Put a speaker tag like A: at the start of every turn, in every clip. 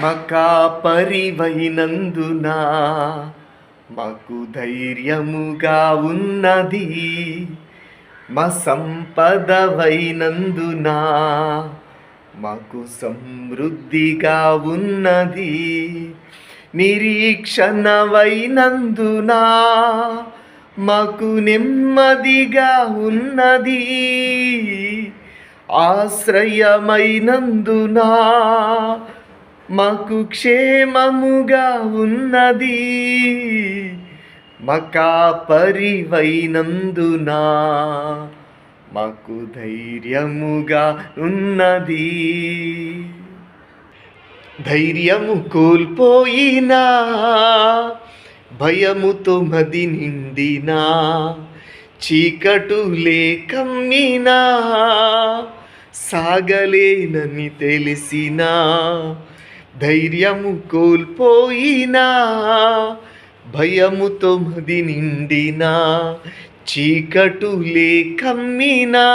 A: మకాపరివైనందున మాకు ధైర్యముగా ఉన్నది. మా సంపదవైనందున మాకు సమృద్ధిగా ఉన్నది. నిరీక్షణవైనందున మాకు నెమ్మదిగా ఉన్నది. ఆశ్రయమైనందున మాకు క్షేమముగా ఉన్నది. మకాపరివైనందున మాకు ధైర్యముగా ఉన్నది. ధైర్యము కోల్పోయినా, భయముతో మది నిండినా, చీకటులే కమ్మినా, సాగలేనని తెలిసినా, ధైర్యము కోల్పోయినా, భయముతో మది నిండినా, చీకటులే కమ్మినా,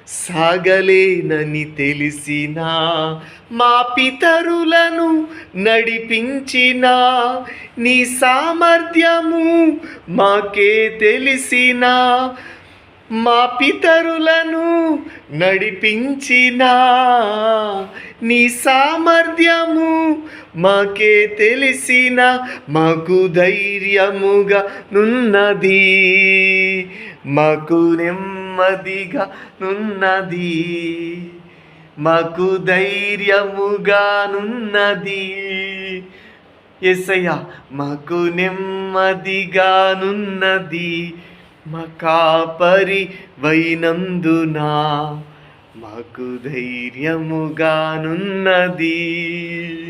A: సాగలేనని తెలిసినా, మా పితరులను నడిపించిన నీ సామర్థ్యము మాకే తెలిసినా, మా పితరులను నడిపించిన నీ సామర్థ్యము మాకే తెలిసిన, మాకు ధైర్యముగా నున్నది. మాకు నెమ్మదిగా నున్నది. మాకు ధైర్యముగా నున్నది. యేసయ్యా, మాకు నెమ్మదిగా నున్నది. మకాపరివైనందున మాకు ధైర్యముగా నున్నది.